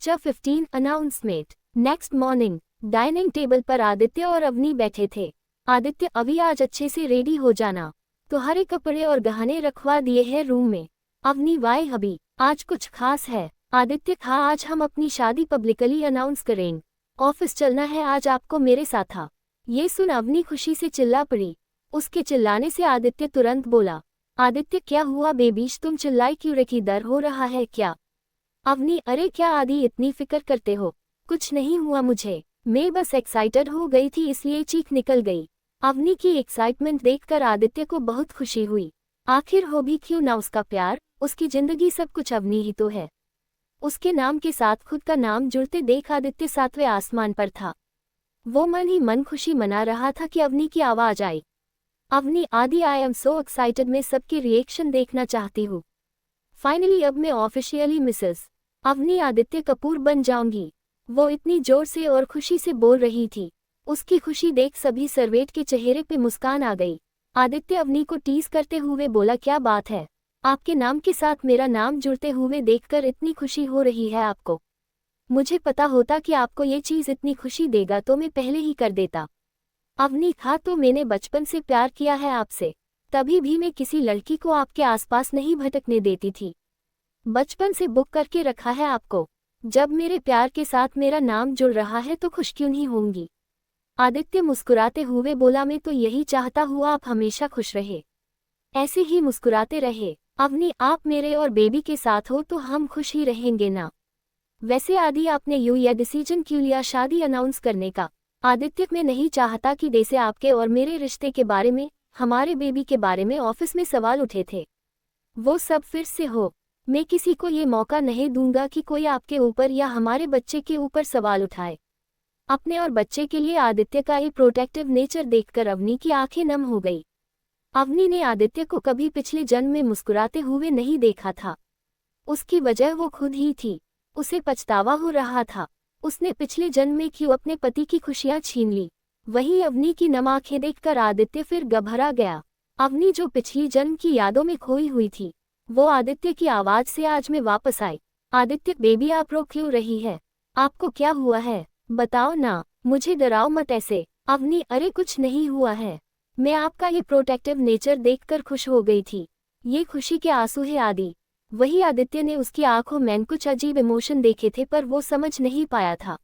Lecture 15 announcement. Next morning dining table पर आदित्य और अवनी बैठे थे। आदित्य, अभी आज अच्छे से रेडी हो जाना, तुम्हारे कपड़े और गहने रखवा दिए हैं रूम में। अवनी, वाई हबी, आज कुछ खास है? आदित्य, हाँ, आज हम अपनी शादी पब्लिकली अनाउंस करेंगे। ऑफिस चलना है आज आपको मेरे साथ। था ये सुन अवनी खुशी से चिल्ला पड़ी। उसके चिल्लाने से आदित्य तुरंत बोला, आदित्य क्या हुआ बेबीश, तुम चिल्लाई क्यों रखी, डर हो रहा है क्या? अवनी, अरे क्या आदि इतनी फिक्र करते हो, कुछ नहीं हुआ मुझे, मैं बस एक्साइटेड हो गई थी इसलिए चीख निकल गई। अवनी की एक्साइटमेंट देखकर आदित्य को बहुत खुशी हुई। आखिर हो भी क्यों ना उसका प्यार, उसकी जिंदगी सब कुछ अवनी ही तो है। उसके नाम के साथ खुद का नाम जुड़ते देख आदित्य 7वें आसमान पर था। वो मन ही मन खुशी मना रहा था कि अवनी की आवाज आई। अवनी, आदि, आई एम सो एक्साइटेड, मैं सबके रिएक्शन देखना चाहती हूँ। फाइनली अब मैं ऑफिशियली मिसेस अवनी आदित्य कपूर बन जाऊंगी। वो इतनी जोर से और खुशी से बोल रही थी। उसकी खुशी देख सभी सर्वेंट के चेहरे पे मुस्कान आ गई। आदित्य अवनी को टीज करते हुए बोला, क्या बात है, आपके नाम के साथ मेरा नाम जुड़ते हुए देखकर इतनी खुशी हो रही है आपको? मुझे पता होता कि आपको ये चीज इतनी खुशी देगा तो मैं पहले ही कर देता। अवनी, हाँ, तो मैंने बचपन से प्यार किया है आपसे, तभी भी मैं किसी लड़की को आपके आसपास नहीं भटकने देती थी। बचपन से बुक करके रखा है आपको। जब मेरे प्यार के साथ मेरा नाम जुड़ रहा है तो खुश क्यों नहीं होंगी? आदित्य मुस्कुराते हुए बोला, मैं तो यही चाहता हूँ आप हमेशा खुश रहे, ऐसे ही मुस्कुराते रहे। अवनी, आप मेरे और बेबी के साथ हो तो हम खुश ही रहेंगे ना? वैसे आदि, आपने यह डिसीजन क्यों लिया शादी अनाउंस करने का? आदित्य, मैं नहीं चाहता कि जैसे आपके और मेरे रिश्ते के बारे में, हमारे बेबी के बारे में ऑफिस में सवाल उठे थे, वो सब फिर से हो। मैं किसी को ये मौका नहीं दूंगा कि कोई आपके ऊपर या हमारे बच्चे के ऊपर सवाल उठाए। अपने और बच्चे के लिए आदित्य का ये प्रोटेक्टिव नेचर देखकर अवनी की आंखें नम हो गई। अवनी ने आदित्य को कभी पिछले जन्म में मुस्कुराते हुए नहीं देखा था। उसकी वजह वो खुद ही थी। उसे पछतावा हो रहा था, उसने पिछले जन्म में क्यों अपने पति की खुशियां छीन ली। वही अवनी की नम आंखें देखकर आदित्य फिर घबरा गया। अवनी जो पिछली जन्म की यादों में खोई हुई थी, वो आदित्य की आवाज से आज में वापस आई। आदित्य, बेबी आप रो क्यों रही है, आपको क्या हुआ है, बताओ ना, मुझे डराओ मत ऐसे। अवनी, अरे कुछ नहीं हुआ है, मैं आपका ये प्रोटेक्टिव नेचर देखकर खुश हो गई थी। ये खुशी के आंसू है आदि। वही आदित्य ने उसकी आंखों में कुछ अजीब इमोशन देखे थे पर वो समझ नहीं पाया था।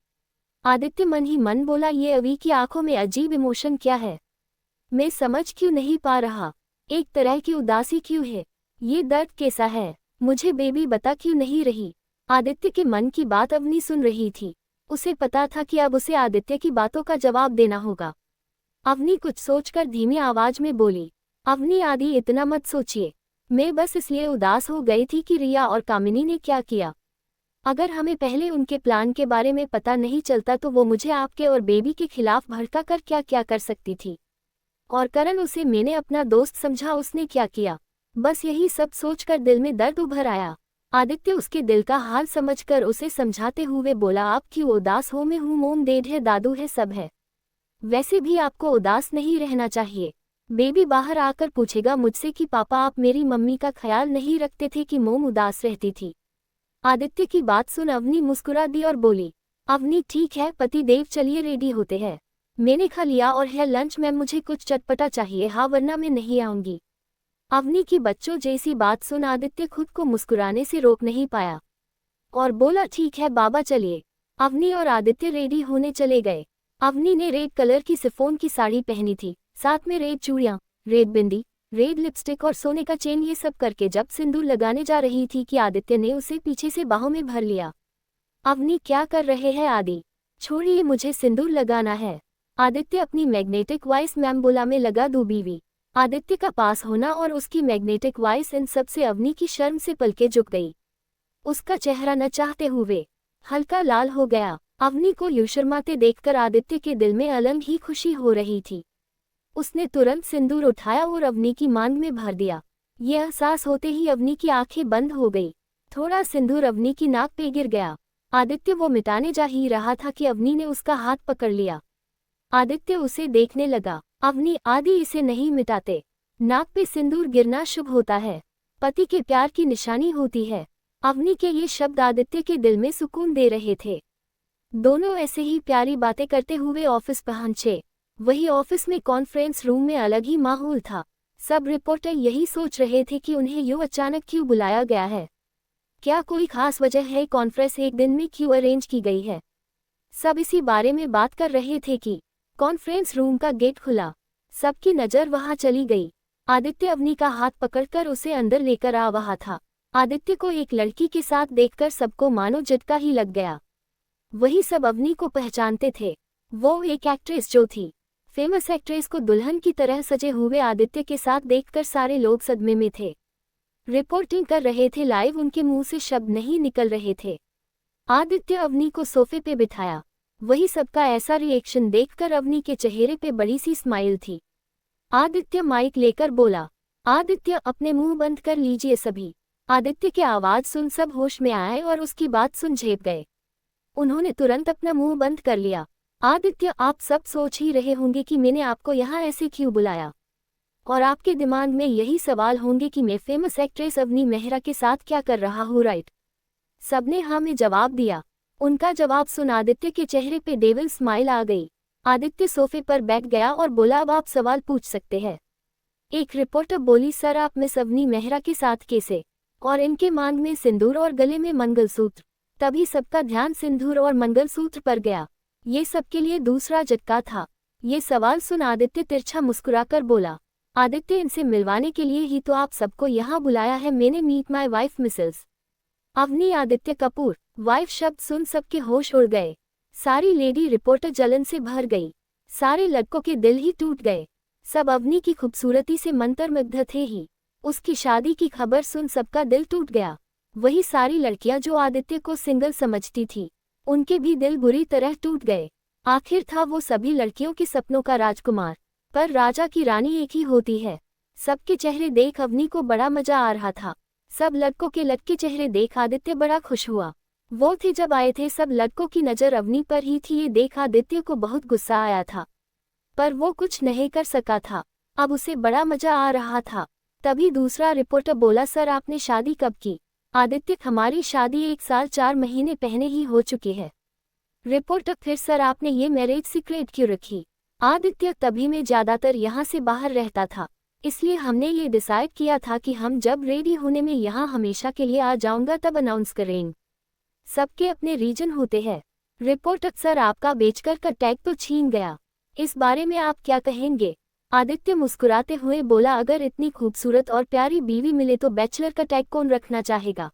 आदित्य मन ही मन बोला, ये अवी की आंखों में अजीब इमोशन क्या है, मैं समझ क्यों नहीं पा रहा। एक तरह की उदासी क्यों है, ये दर्द कैसा है, मुझे बेबी बता क्यों नहीं रही। आदित्य के मन की बात अवनी सुन रही थी। उसे पता था कि अब उसे आदित्य की बातों का जवाब देना होगा। अवनी कुछ सोचकर धीमी आवाज में बोली, अवनी, आदि इतना मत सोचिए, मैं बस इसलिए उदास हो गई थी कि रिया और कामिनी ने क्या किया। अगर हमें पहले उनके प्लान के बारे में पता नहीं चलता तो वो मुझे आपके और बेबी के खिलाफ भड़का कर क्या क्या कर सकती थी। और करण, उसे मैंने अपना दोस्त समझा, उसने क्या किया। बस यही सब सोचकर दिल में दर्द उभर आया। आदित्य उसके दिल का हाल समझकर उसे समझाते हुए बोला, आप क्यों उदास हो, मैं हूँ, मोम डेड है, दादू है, सब है। वैसे भी आपको उदास नहीं रहना चाहिए। बेबी बाहर आकर पूछेगा मुझसे कि पापा आप मेरी मम्मी का ख्याल नहीं रखते थे कि मोम उदास रहती थी। आदित्य की बात सुन अवनी मुस्कुरा दी और बोली, अवनी ठीक है पति देव, चलिए रेडी होते हैं, मैंने खा लिया और है लंच में, मुझे कुछ चटपटा चाहिए, हाँ वरना मैं नहीं आऊंगी। अवनी की बच्चों जैसी बात सुन आदित्य खुद को मुस्कुराने से रोक नहीं पाया और बोला, ठीक है बाबा चलिए। अवनी और आदित्य रेडी होने चले गए। अवनी ने रेड कलर की सिफोन की साड़ी पहनी थी, साथ में रेड चूड़ियां, रेड बिंदी, रेड लिपस्टिक और सोने का चेन। ये सब करके जब सिंदूर लगाने जा रही थी कि आदित्य ने उसे पीछे से बाहों में भर लिया। अवनी, क्या कर रहे हैं आदि, छोड़िए, मुझे सिंदूर लगाना है। आदित्य अपनी मैग्नेटिक वॉइस मैम्बोला में लगा दो बीवी। आदित्य का पास होना और उसकी मैग्नेटिक वॉइस, इन सब से अवनी की शर्म से पलकें झुक गई। उसका चेहरा न चाहते हुए हल्का लाल हो गया। अवनी को यूं शर्माते देखकर आदित्य के दिल में अलग ही खुशी हो रही थी। उसने तुरंत सिंदूर उठाया और अवनी की मांग में भर दिया। यह एहसास होते ही अवनी की आंखें बंद हो गई। थोड़ा सिंदूर अवनी की नाक पे गिर गया। आदित्य वो मिटाने जा ही रहा था कि अवनी ने उसका हाथ पकड़ लिया। आदित्य उसे देखने लगा। अवनी, आदि इसे नहीं मिटाते, नाक पे सिंदूर गिरना शुभ होता है, पति के प्यार की निशानी होती है। अवनी के ये शब्द आदित्य के दिल में सुकून दे रहे थे। दोनों ऐसे ही प्यारी बातें करते हुए ऑफिस पहुंचे। वही ऑफिस में कॉन्फ्रेंस रूम में अलग ही माहौल था। सब रिपोर्टर यही सोच रहे थे कि उन्हें यूं अचानक क्यों बुलाया गया है। क्या कोई खास वजह है? कॉन्फ्रेंस एक दिन में क्यों अरेंज की गई है? सब इसी बारे में बात कर रहे थे कि कॉन्फ्रेंस रूम का गेट खुला। सबकी नज़र वहां चली गई। आदित्य अवनी का हाथ पकड़कर उसे अंदर लेकर आ रहा था। आदित्य को एक लड़की के साथ देखकर सबको मानो झटका ही लग गया। वही सब अवनी को पहचानते थे। वो एक एक्ट्रेस जो थी। फेमस एक्ट्रेस को दुल्हन की तरह सजे हुए आदित्य के साथ देखकर सारे लोग सदमे में थे। रिपोर्टिंग कर रहे थे लाइव, उनके मुंह से शब्द नहीं निकल रहे थे। आदित्य अवनी को सोफे पे बिठाया। वही सबका ऐसा रिएक्शन देखकर अवनी के चेहरे पे बड़ी सी स्माइल थी। आदित्य माइक लेकर बोला, आदित्य अपने मुंह बंद कर लीजिए सभी। आदित्य की आवाज सुन सब होश में आए और उसकी बात सुन झेप गए। उन्होंने तुरंत अपना मुंह बंद कर लिया। आदित्य, आप सब सोच ही रहे होंगे कि मैंने आपको यहाँ ऐसे क्यों बुलाया, और आपके दिमाग में यही सवाल होंगे कि मैं फेमस एक्ट्रेस अवनी मेहरा के साथ क्या कर रहा हूँ, राइट? सबने हाँ में जवाब दिया। उनका जवाब सुन आदित्य के चेहरे पे डेविल स्माइल आ गई। आदित्य सोफे पर बैठ गया और बोला, अब आप सवाल पूछ सकते हैं। एक रिपोर्टर बोली, सर आप मिस अवनी मेहरा के साथ कैसे, और इनके मांग में सिंदूर और गले में मंगलसूत्र। तभी सबका ध्यान सिंदूर और मंगलसूत्र पर गया। ये सबके लिए दूसरा झटका था। ये सवाल सुन आदित्य तिरछा मुस्कुराकर बोला, आदित्य इनसे मिलवाने के लिए ही तो आप सबको यहाँ बुलाया है। मैंने meet my wife Mrs Avni Aditya Kapoor. Wife शब्द सुन सबके होश उड़ गए। सारी लेडी रिपोर्टर जलन से भर गई। सारे लड़कों के दिल ही टूट गए। सब अवनी की खूबसूरती से मंत्रमुग्ध थे ही। उसकी शादी की खबर सुन सबका दिल टूट गया। वही सारी लड़कियां जो आदित्य को सिंगल समझती थी, उनके भी दिल बुरी तरह टूट गए। आखिर था वो सभी लड़कियों के सपनों का राजकुमार, पर राजा की रानी एक ही होती है। सबके चेहरे देख अवनी को बड़ा मजा आ रहा था। सब लड़कों के लटके चेहरे देख आदित्य बड़ा खुश हुआ। वो थे जब आए थे, सब लड़कों की नज़र अवनी पर ही थी। ये देख आदित्य को बहुत गुस्सा आया था, पर वो कुछ नहीं कर सका था। अब उसे बड़ा मजा आ रहा था। तभी दूसरा रिपोर्टर बोला, सर आपने शादी कब की? आदित्य, हमारी शादी 1 साल 4 महीने पहले ही हो चुकी है। रिपोर्टर, फिर सर आपने ये मैरिज सीक्रेट क्यों रखी? आदित्य, तभी मैं ज़्यादातर यहाँ से बाहर रहता था, इसलिए हमने ये डिसाइड किया था कि हम जब रेडी होने में यहाँ हमेशा के लिए आ जाऊंगा तब अनाउंस करेंगे। सबके अपने रीजन होते हैं। रिपोर्टर, सर आपका बेचकर का टैग तो छीन गया, इस बारे में आप क्या कहेंगे? आदित्य मुस्कुराते हुए बोला, अगर इतनी खूबसूरत और प्यारी बीवी मिले तो बैचलर का टैग कौन रखना चाहेगा?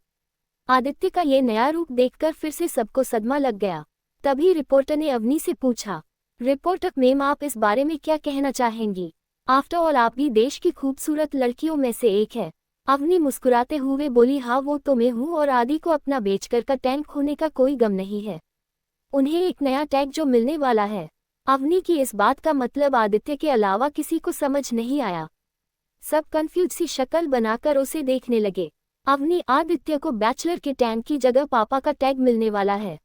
आदित्य का ये नया रूप देखकर फिर से सबको सदमा लग गया। तभी रिपोर्टर ने अवनी से पूछा, रिपोर्टर मैम आप इस बारे में क्या कहना चाहेंगी? आफ्टर ऑल आप भी देश की खूबसूरत लड़कियों में से एक है। अवनी मुस्कुराते हुए बोली, हाँ वो तो मैं हूँ, और आदि को अपना बेचकर का टैग खोने का कोई गम नहीं है। उन्हें एक नया टैग जो मिलने वाला है। अवनी की इस बात का मतलब आदित्य के अलावा किसी को समझ नहीं आया। सब कंफ्यूज सी शक्ल बनाकर उसे देखने लगे। अवनी, आदित्य को बैचलर के टैग की जगह पापा का टैग मिलने वाला है।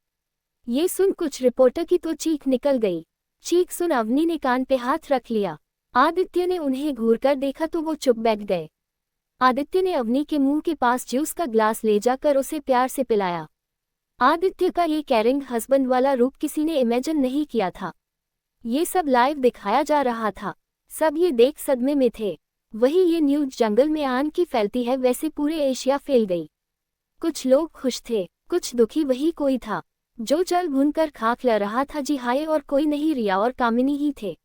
ये सुन कुछ रिपोर्टर की तो चीख निकल गई। चीख सुन अवनी ने कान पे हाथ रख लिया। आदित्य ने उन्हें घूरकर देखा तो वो चुप बैठ गए। आदित्य ने अवनी के मुंह के पास जूस का ग्लास ले जाकर उसे प्यार से पिलाया। आदित्य का ये कैरिंग हस्बैंड वाला रूप किसी ने इमेजिन नहीं किया था। ये सब लाइव दिखाया जा रहा था। सब ये देख सदमे में थे। वही ये न्यूज़ जंगल में आन की फैलती है वैसे पूरे एशिया फैल गई। कुछ लोग खुश थे, कुछ दुखी। वही कोई था जो जल भूनकर खाक ला रहा था, जी हाय, और कोई नहीं, रिया और कामिनी ही थे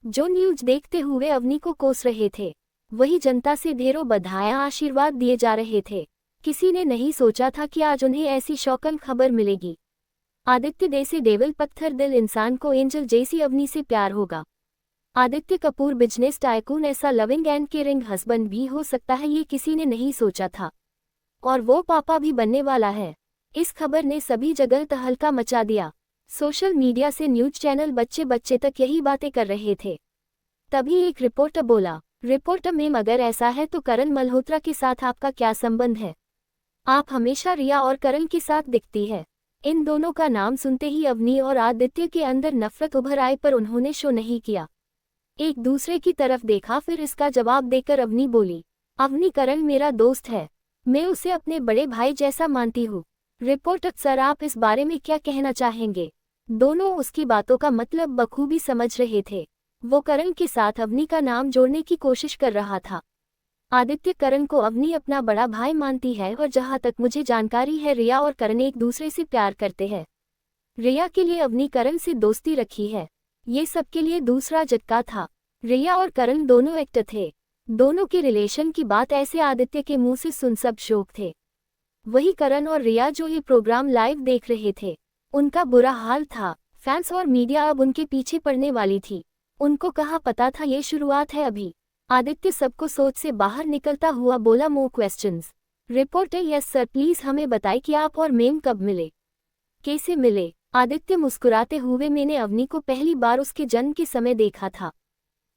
जो न्यूज़ देखते हुए अवनी को कोस रहे थे। वही जनता से ढेरों बधाइयां आशीर्वाद दिए जा रहे थे। किसी ने नहीं सोचा था कि आज उन्हें ऐसी शौकन खबर मिलेगी। आदित्य जैसे डेविल पत्थर दिल इंसान को एंजल जैसी अवनी से प्यार होगा। आदित्य कपूर बिजनेस टाइकून ऐसा लविंग एंड केयरिंग हस्बैंड भी हो सकता है, ये किसी ने नहीं सोचा था। और वो पापा भी बनने वाला है। इस खबर ने सभी जगह तहलका मचा दिया। सोशल मीडिया से न्यूज चैनल बच्चे बच्चे तक यही बातें कर रहे थे। तभी एक रिपोर्टर बोला, रिपोर्टर मैम अगर ऐसा है तो करण मल्होत्रा के साथ आपका क्या संबंध है? आप हमेशा रिया और करण के साथ दिखती है। इन दोनों का नाम सुनते ही अवनी और आदित्य के अंदर नफरत उभर आई, पर उन्होंने शो नहीं किया। एक दूसरे की तरफ देखा, फिर इसका जवाब देकर अवनी बोली, अवनी, करण मेरा दोस्त है। मैं उसे अपने बड़े भाई जैसा मानती हूँ। रिपोर्टर सर, आप इस बारे में क्या कहना चाहेंगे? दोनों उसकी बातों का मतलब बखूबी समझ रहे थे। वो करण के साथ अवनी का नाम जोड़ने की कोशिश कर रहा था। आदित्य करण को अवनी अपना बड़ा भाई मानती है और जहाँ तक मुझे जानकारी है रिया और करण एक दूसरे से प्यार करते हैं। रिया के लिए अवनी करण से दोस्ती रखी है। ये सबके लिए दूसरा झटका था। रिया और करण दोनों एक्टर थे। दोनों के रिलेशन की बात ऐसे आदित्य के मुंह से सुन सब शौक थे। वही करण और रिया जो ये प्रोग्राम लाइव देख रहे थे, उनका बुरा हाल था। फैंस और मीडिया अब उनके पीछे पड़ने वाली थी। उनको कहाँ पता था ये शुरुआत है अभी। आदित्य सबको सोच से बाहर निकलता हुआ बोला, more questions. Reporter, yes sir, please हमें बताएं कि आप और मेम कब मिले, कैसे मिले? आदित्य मुस्कुराते हुए, मैंने अवनी को पहली बार उसके जन्म के समय देखा था।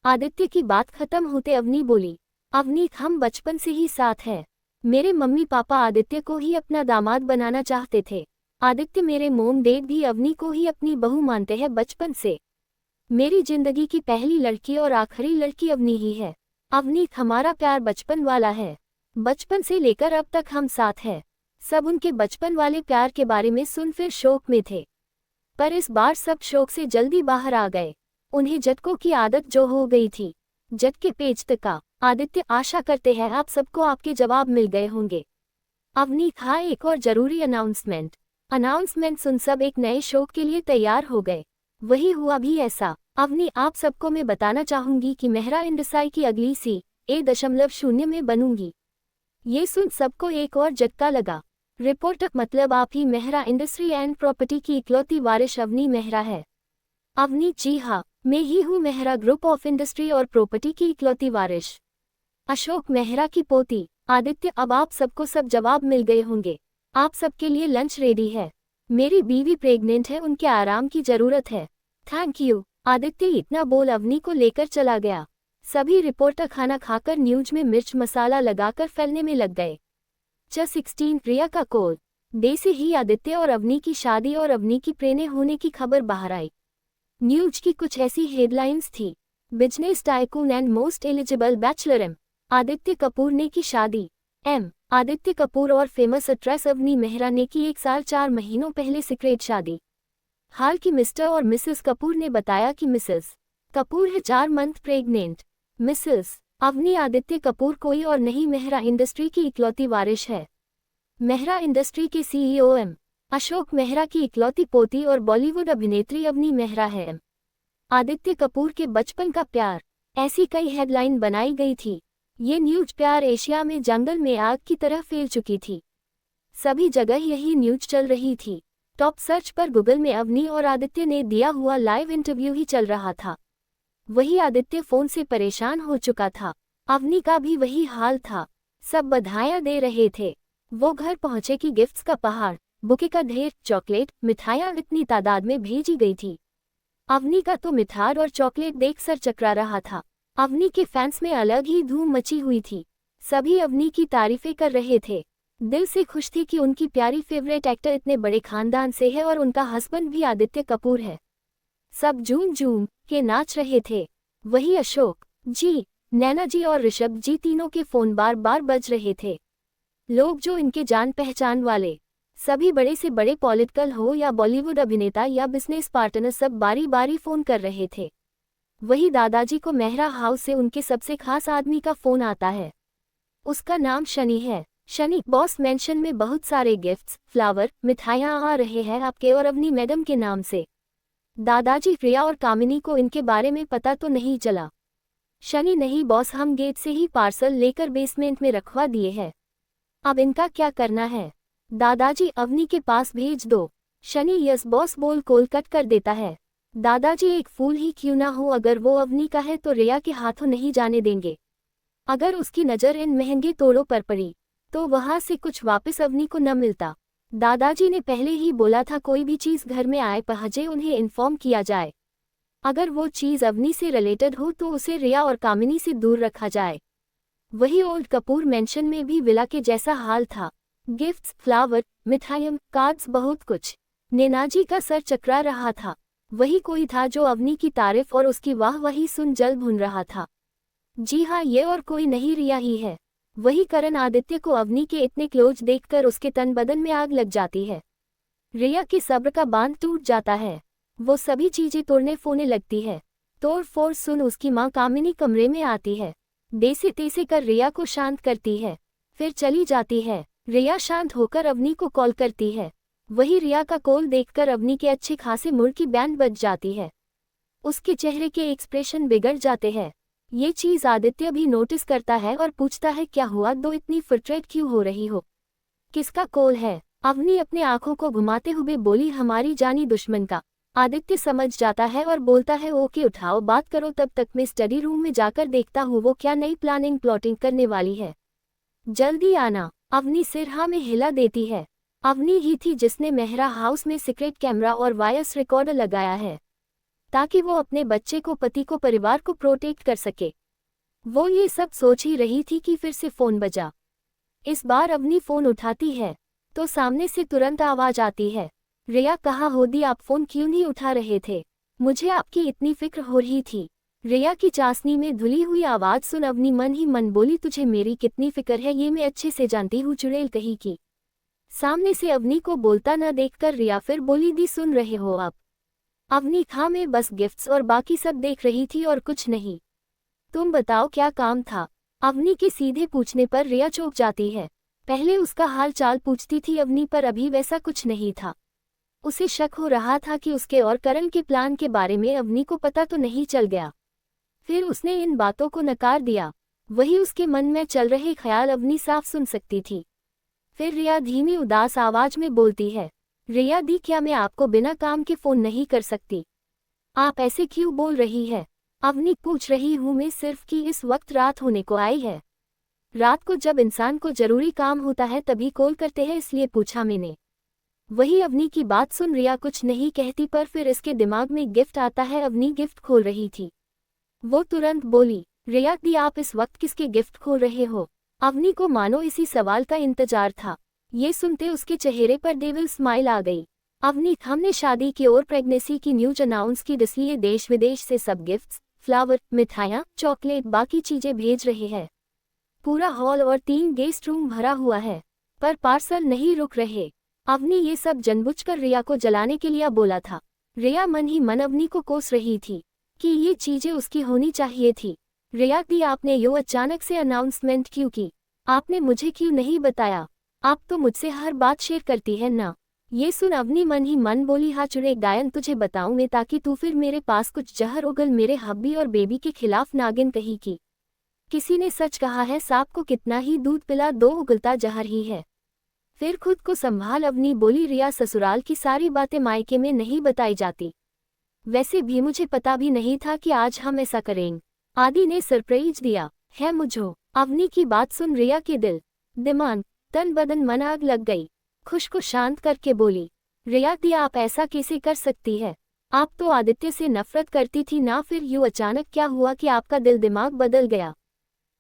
आदित्य की बात खत्म होते अवनी बोली, अवनी, हम बचपन से ही साथ हैं। मेरे मम्मी पापा आदित्य को ही अपना दामाद बनाना चाहते थे। आदित्य, मेरे मोम डैड भी अवनी को ही अपनी बहू मानते हैं बचपन से। मेरी जिंदगी की पहली लड़की और आखिरी लड़की अवनी ही है। अवनी, हमारा प्यार बचपन वाला है। बचपन से लेकर अब तक हम साथ हैं। सब उनके बचपन वाले प्यार के बारे में सुन फिर शौक में थे, पर इस बार सब शौक से जल्दी बाहर आ गए। उन्हें झटकों की आदत जो हो गई थी, झटके पेच तका। आदित्य, आशा करते हैं आप सबको आपके जवाब मिल गए होंगे। अवनी, हाँ, एक और जरूरी अनाउंसमेंट सुन सब एक नए शो के लिए तैयार हो गए। वही हुआ भी ऐसा। अवनी, आप सबको मैं बताना चाहूंगी कि मेहरा इंडस्ट्री की अगली CA.0 में बनूंगी। ये सुन सबको एक और झटका लगा। रिपोर्टर, मतलब आप ही मेहरा इंडस्ट्री एंड प्रॉपर्टी की इकलौती वारिश अवनी मेहरा है? अवनी, जी हाँ, मैं ही हूँ मेहरा ग्रुप ऑफ इंडस्ट्री और प्रॉपर्टी की इकलौती वारिश, अशोक मेहरा की पोती। आदित्य, अब आप सबको सब जवाब मिल गए होंगे। आप सबके लिए लंच रेडी है। मेरी बीवी प्रेग्नेंट है, उनके आराम की जरूरत है। Thank you. आदित्य इतना बोल अवनी को लेकर चला गया। सभी रिपोर्टर खाना खाकर न्यूज में मिर्च मसाला लगाकर फैलने में लग गए। 16 रिया का कॉल। डे से ही आदित्य और अवनी की शादी और अवनी की प्रेग्नेंट होने की खबर बाहर आई। न्यूज की कुछ ऐसी हेडलाइंस थी, business tycoon and most eligible bachelor M Aditya Kapoor ने की शादी। आदित्य कपूर और फेमस एक्ट्रेस अवनी मेहरा ने की 1 साल 4 महीनों पहले सीक्रेट शादी। हाल की मिस्टर और मिसेस कपूर ने बताया कि मिसेस कपूर है 4 month pregnant. Mrs Avni Aditya Kapoor कोई और नहीं, मेहरा इंडस्ट्री की इकलौती वारिश है। मेहरा इंडस्ट्री के CEO अशोक मेहरा की इकलौती पोती और बॉलीवुड अभिनेत्री अवनी मेहरा है। आदित्य कपूर के बचपन का प्यार, ऐसी कई हेडलाइन बनाई गई थी। ये न्यूज प्यार एशिया में जंगल में आग की तरह फैल चुकी थी। सभी जगह यही न्यूज चल रही थी। टॉप सर्च पर गूगल में अवनी और आदित्य ने दिया हुआ लाइव इंटरव्यू ही चल रहा था। वही आदित्य फोन से परेशान हो चुका था। अवनी का भी वही हाल था। सब बधाइयां दे रहे थे। वो घर पहुंचे कि गिफ्ट्स का पहाड़, बुके का ढेर, चॉकलेट, मिठाइयां इतनी तादाद में भेजी गई थी। अवनी का तो मिठाई और चॉकलेट देख सर चकरा रहा था। अवनी के फैंस में अलग ही धूम मची हुई थी। सभी अवनी की तारीफें कर रहे थे। दिल से खुश थी कि उनकी प्यारी फेवरेट एक्टर इतने बड़े खानदान से है और उनका हस्बैंड भी आदित्य कपूर है। सब झूम झूम के नाच रहे थे। वही अशोक जी, नैना जी और ऋषभ जी तीनों के फोन बार बार बज रहे थे। लोग जो इनके जान पहचान वाले, सभी बड़े से बड़े पॉलिटिकल हो या बॉलीवुड अभिनेता या बिजनेस पार्टनर, सब बारी बारी फोन कर रहे थे। वही दादाजी को मेहरा हाउस से उनके सबसे खास आदमी का फोन आता है। उसका नाम शनि है। शनि बॉस मेंशन में बहुत सारे गिफ्ट्स, फ्लावर, मिठाइयां आ रहे हैं आपके और अवनी मैडम के नाम से। दादाजी, प्रिया और कामिनी को इनके बारे में पता तो नहीं चला। शनि, नहीं बॉस, हम गेट से ही पार्सल लेकर बेसमेंट में रखवा दिए हैं। अब इनका क्या करना है? दादाजी, अवनी के पास भेज दो। शनि, यस बॉस बोल कॉल कट कर देता है। दादाजी, एक फूल ही क्यों ना हो, अगर वो अवनी का है तो रिया के हाथों नहीं जाने देंगे। अगर उसकी नज़र इन महंगे तोड़ों पर पड़ी तो वहां से कुछ वापस अवनी को न मिलता। दादाजी ने पहले ही बोला था कोई भी चीज़ घर में आए पहुंचे उन्हें इन्फॉर्म किया जाए। अगर वो चीज़ अवनी से रिलेटेड हो तो उसे रिया और कामिनी से दूर रखा जाए। वही ओल्ड कपूर मेंशन में भी विला के जैसा हाल था। गिफ्ट्स, फ्लावर, मिठाइयां, कार्ड्स, बहुत कुछ। नैनाजी का सर चकरा रहा था। वही कोई था जो अवनी की तारीफ और उसकी वाहवाही सुन जल भुन रहा था। जी हाँ, ये और कोई नहीं, रिया ही है। वही करण आदित्य को अवनी के इतने क्लोज देखकर उसके तन बदन में आग लग जाती है। रिया की सब्र का बांध टूट जाता है। वो सभी चीजें तोड़ने फोड़ने लगती है। तोड़ फोड़ सुन उसकी माँ कामिनी कमरे में आती है। देसे तेसे कर रिया को शांत करती है, फिर चली जाती है। रिया शांत होकर अवनी को कॉल करती है। वही रिया का कॉल देखकर अवनी के अच्छे खासे मुड़ की बैंड बज जाती है। उसके चेहरे के एक्सप्रेशन बिगड़ जाते हैं। ये चीज आदित्य भी नोटिस करता है और पूछता है क्या हुआ, दो इतनी फ्रस्ट्रेट क्यों हो रही हो, किसका कॉल है? अवनी अपने आंखों को घुमाते हुए बोली, हमारी जानी दुश्मन का। आदित्य समझ जाता है और बोलता है ओके उठाओ बात करो, तब तक मैं स्टडी रूम में जाकर देखता हूँ वो क्या नई प्लॉटिंग करने वाली है, जल्दी आना। अवनी सिर हाँ में हिला देती है। अवनी ही थी जिसने मेहरा हाउस में सीक्रेट कैमरा और वॉइस रिकॉर्डर लगाया है ताकि वो अपने बच्चे को, पति को, परिवार को प्रोटेक्ट कर सके। वो ये सब सोच ही रही थी कि फिर से फोन बजा। इस बार अवनी फोन उठाती है तो सामने से तुरंत आवाज आती है, रिया कहाँ हो दी, आप फोन क्यों नहीं उठा रहे थे, मुझे आपकी इतनी फिक्र हो रही थी। रिया की चाशनी में धुली हुई आवाज सुन अवनी मन ही मन बोली, तुझे मेरी कितनी फिक्र है ये मैं अच्छे से जानती हूँ, चुड़ैल कहीं की। सामने से अवनी को बोलता न देखकर रिया फिर बोली, दी सुन रहे हो आप? अवनी खां में बस गिफ्ट्स और बाकी सब देख रही थी और कुछ नहीं। तुम बताओ क्या काम था? अवनी के सीधे पूछने पर रिया चौंक जाती है। पहले उसका हाल चाल पूछती थी अवनी, पर अभी वैसा कुछ नहीं था। उसे शक हो रहा था कि उसके और करण के प्लान के बारे में अवनी को पता तो नहीं चल गया। फिर उसने इन बातों को नकार दिया। वही उसके मन में चल रहे ख्याल अवनी साफ सुन सकती थी। फिर रिया धीमी उदास आवाज में बोलती है, रिया दी क्या मैं आपको बिना काम के फोन नहीं कर सकती? आप ऐसे क्यों बोल रही है? अवनी पूछ रही हूँ मैं सिर्फ कि इस वक्त रात होने को आई है। रात को जब इंसान को जरूरी काम होता है तभी कॉल करते हैं, इसलिए पूछा मैंने। वही अवनी की बात सुन रिया कुछ नहीं कहती, पर फिर इसके दिमाग में गिफ्ट आता है। अवनी गिफ्ट खोल रही थी। वो तुरंत बोली, रिया दी आप इस वक्त किसके गिफ्ट खोल रहे हो? अवनी को मानो इसी सवाल का इंतजार था। ये सुनते उसके चेहरे पर डेविल स्माइल आ गई। अवनी हमने शादी की और प्रेगनेंसी की न्यूज अनाउंस की, इसलिए देश विदेश से सब गिफ्ट्स, फ्लावर, मिठाइयाँ, चॉकलेट, बाकी चीजें भेज रहे हैं। पूरा हॉल और 3 गेस्ट रूम भरा हुआ है, पर पार्सल नहीं रुक रहे। अवनी ये सब जानबूझकर रिया को जलाने के लिए बोला था। रिया मन ही मन अवनी को कोस रही थी कि ये चीजें उसकी होनी चाहिए थी। रिया दी आपने यो अचानक से अनाउंसमेंट क्यों की? आपने मुझे क्यों नहीं बताया? आप तो मुझसे हर बात शेयर करती है ना। ये सुन अवनी मन ही मन बोली, हाँ चुड़ैल गायन तुझे बताऊं मैं, ताकि तू फिर मेरे पास कुछ जहर उगल मेरे हब्बी और बेबी के खिलाफ नागिन कही की। किसी ने सच कहा है, सांप को कितना ही दूध पिला दो उगलता जहर ही है। फिर खुद को संभाल अवनी बोली, रिया ससुराल की सारी बातें मायके में नहीं बताई जाती। वैसे भी मुझे पता भी नहीं था कि आज हम ऐसा करेंगे। आदि ने सरप्राइज दिया है मुझे। अवनी की बात सुन रिया के दिल, दिमाग, तन बदन मन आग लग गई। खुश को शांत करके बोली, रिया दी आप ऐसा कैसे कर सकती है? आप तो आदित्य से नफरत करती थी ना, फिर यूं अचानक क्या हुआ कि आपका दिल दिमाग बदल गया?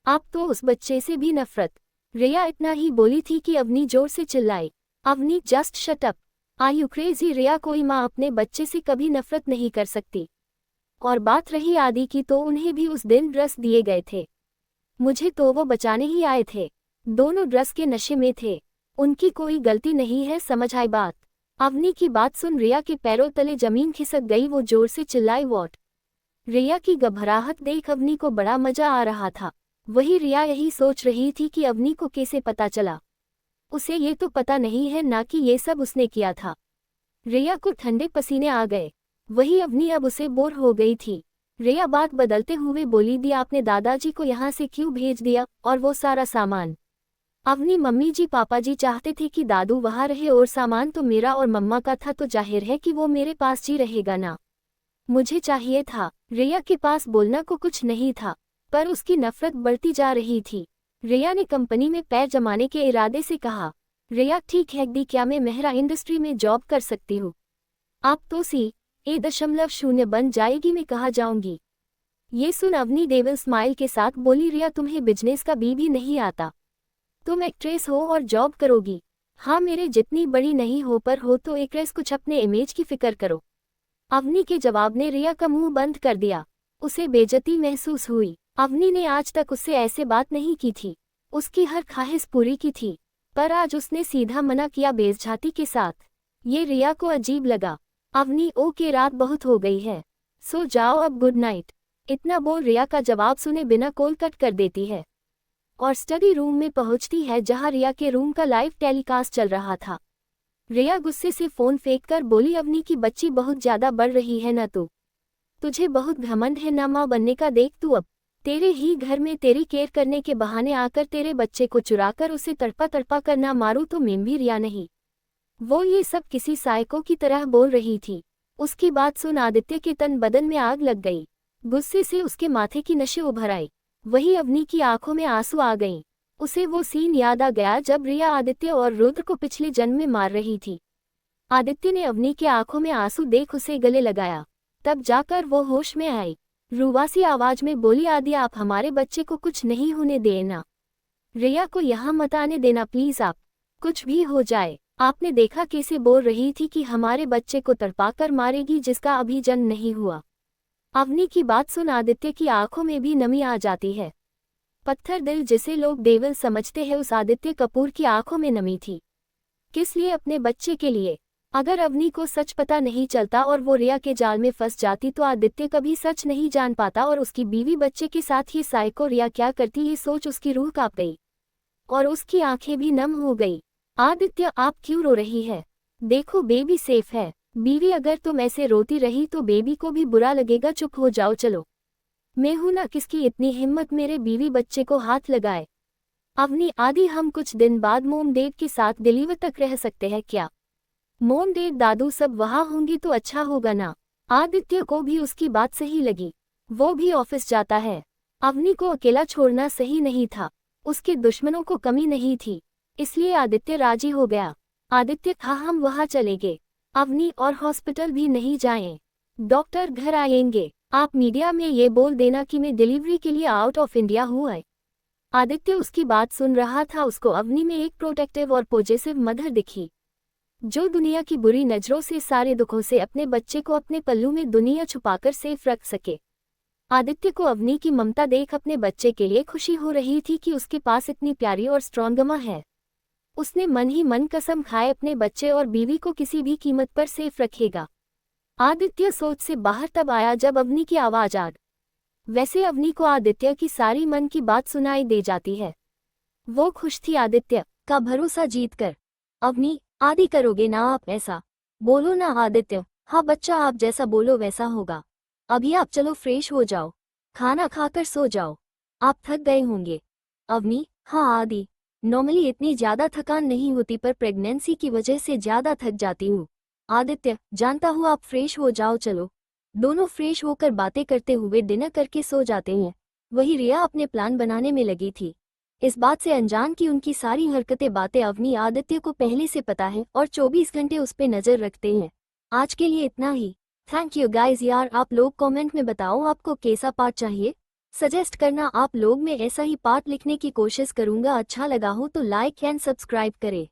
आप तो उस बच्चे से भी नफरत। रिया इतना ही बोली थी कि अवनी जोर से चिल्लाई, Avni just shut up, are you crazy? Riya कोई माँ अपने बच्चे से कभी नफरत नहीं कर सकती। और बात रही आदि की, तो उन्हें भी उस दिन ड्रग्स दिए गए थे। मुझे तो वो बचाने ही आए थे। दोनों ड्रग्स के नशे में थे। उनकी कोई गलती नहीं है, समझ आई बात? अवनी की बात सुन रिया के पैरों तले जमीन खिसक गई। वो जोर से चिल्लाई, व्हाट? रिया की घबराहट देख अवनी को बड़ा मजा आ रहा था। वही रिया यही सोच रही थी कि अवनी को कैसे पता चला। उसे ये तो पता नहीं है ना कि ये सब उसने किया था। रिया को ठंडे पसीने आ गए। वही अवनी अब उसे बोर हो गई थी। रिया बात बदलते हुए बोली, दी आपने दादाजी को यहाँ से क्यों भेज दिया, और वो सारा सामान? अवनी मम्मी जी पापा जी चाहते थे कि दादू वहाँ रहे, और सामान तो मेरा और मम्मा का था, तो जाहिर है कि वो मेरे पास जी रहेगा ना। मुझे चाहिए था। रिया के पास बोलना को कुछ नहीं था, पर उसकी नफरत बढ़ती जा रही थी। रिया ने कंपनी में पैर जमाने के इरादे से कहा, रिया ठीक है दी, क्या मैं मेहरा इंडस्ट्री में जॉब कर सकती हूँ? आप तो CA.0 बन जाएगी, मैं कहाँ जाऊंगी? ये सुन अवनी डेविल स्माइल के साथ बोली, रिया तुम्हें बिजनेस का भी नहीं आता। तुम एक्ट्रेस हो और जॉब करोगी। हाँ मेरे जितनी बड़ी नहीं हो, पर हो तो एक्ट्रेस, कुछ अपने इमेज की फिक्र करो। अवनी के जवाब ने रिया का मुंह बंद कर दिया। उसे बेइज्जती महसूस हुई। अवनी ने आज तक उससे ऐसे बात नहीं की थी। उसकी हर ख्वाहिश पूरी की थी, पर आज उसने सीधा मना किया बेइज्जती के साथ। ये रिया को अजीब लगा। अवनी ओके, रात बहुत हो गई है, सो जाओ अब, गुड नाइट। इतना बोल रिया का जवाब सुने बिना कॉल कट कर देती है और स्टडी रूम में पहुंचती है जहां रिया के रूम का लाइव टेलीकास्ट चल रहा था। रिया गुस्से से फोन फेंक कर बोली, अवनी की बच्ची बहुत ज्यादा बढ़ रही है न तू। तुझे बहुत घमंड है ना माँ बनने का, देख तू अब तेरे ही घर में तेरी केयर करने के बहाने आकर तेरे बच्चे को चुराकर उसे तड़पा तड़पा कर ना मारूं तो मैं भी रिया नहीं। वो ये सब किसी साइको की तरह बोल रही थी। उसकी बात सुन आदित्य के तन बदन में आग लग गई। गुस्से से उसके माथे की नसें उभर आई। वही अवनी की आंखों में आंसू आ गईं। उसे वो सीन याद आ गया जब रिया आदित्य और रुद्र को पिछले जन्म में मार रही थी। आदित्य ने अवनी के आंखों में आंसू देख उसे गले लगाया, तब जाकर वो होश में आई। रुवासी आवाज में बोली, आदि आप हमारे बच्चे को कुछ नहीं होने देना। रिया को यहाँ मत आने देना प्लीज, आप कुछ भी हो जाए। आपने देखा कैसे बोल रही थी कि हमारे बच्चे को तड़पाकर मारेगी जिसका अभी जन्म नहीं हुआ। अवनी की बात सुन आदित्य की आंखों में भी नमी आ जाती है। पत्थर दिल जिसे लोग देवल समझते हैं, उस आदित्य कपूर की आंखों में नमी थी। किस लिए? अपने बच्चे के लिए। अगर अवनी को सच पता नहीं चलता और वो रिया के जाल में फंस जाती तो आदित्य कभी सच नहीं जान पाता और उसकी बीवी बच्चे के साथ ये साइको रिया क्या करती, ये सोच उसकी रूह कांप गई और उसकी आंखें भी नम हो गई। आदित्य, आप क्यों रो रही है? देखो बेबी सेफ है। बीवी, अगर तुम ऐसे रोती रही तो बेबी को भी बुरा लगेगा, चुप हो जाओ चलो। मैं हूं ना, किसकी इतनी हिम्मत मेरे बीवी बच्चे को हाथ लगाए। अवनी, आदि हम कुछ दिन बाद मोम डैड के साथ दिल्ली तक रह सकते हैं क्या? मोम डैड दादू सब वहां होंगी तो अच्छा होगा ना। आदित्य को भी उसकी बात सही लगी। वो भी ऑफिस जाता है। अवनी को अकेला छोड़ना सही नहीं था। उसके दुश्मनों को कमी नहीं थी, इसलिए आदित्य राजी हो गया। आदित्य, हाँ हम वहां चलेंगे। अवनी, और हॉस्पिटल भी नहीं जाएं। डॉक्टर घर आएंगे। आप मीडिया में ये बोल देना कि मैं डिलीवरी के लिए आउट ऑफ इंडिया हूँ। आदित्य उसकी बात सुन रहा था। उसको अवनी में एक प्रोटेक्टिव और पॉजिटिव मदर दिखी, जो दुनिया की बुरी नजरों से, सारे दुखों से अपने बच्चे को अपने पल्लू में दुनिया छुपाकर सेफ रख सके। आदित्य को अवनी की ममता देख अपने बच्चे के लिए खुशी हो रही थी कि उसके पास इतनी प्यारी और स्ट्रॉन्ग मां है। उसने मन ही मन कसम खाए अपने बच्चे और बीवी को किसी भी कीमत पर सेफ रखेगा। आदित्य सोच से बाहर तब आया जब अवनी की आवाज आ। वैसे अवनी को आदित्य की सारी मन की बात सुनाई दे जाती है। वो खुश थी आदित्य का भरोसा जीतकर। अवनी, आदि करोगे ना आप ऐसा? बोलो ना आदित्य। हाँ बच्चा, आप जैसा बोलो वैसा होगा। अभी आप चलो फ्रेश हो जाओ, खाना खाकर सो जाओ, आप थक गए होंगे। अवनी, हाँ आदि, नॉर्मली इतनी ज्यादा थकान नहीं होती पर प्रेगनेंसी की वजह से ज्यादा थक जाती हूँ। आदित्य, जानता हूँ, आप फ्रेश हो जाओ चलो। दोनों फ्रेश होकर बातें करते हुए डिनर करके सो जाते हैं। वही रिया अपने प्लान बनाने में लगी थी, इस बात से अनजान कि उनकी सारी हरकतें बातें अवनी आदित्य को पहले से पता है और 24 घंटे उस पे नजर रखते हैं। आज के लिए इतना ही। Thank you guys. यार आप लोग कमेंट में बताओ आपको कैसा पार्ट चाहिए, सजेस्ट करना। आप लोग में ऐसा ही पार्ट लिखने की कोशिश करूंगा। अच्छा लगा हो तो लाइक एंड सब्सक्राइब करें।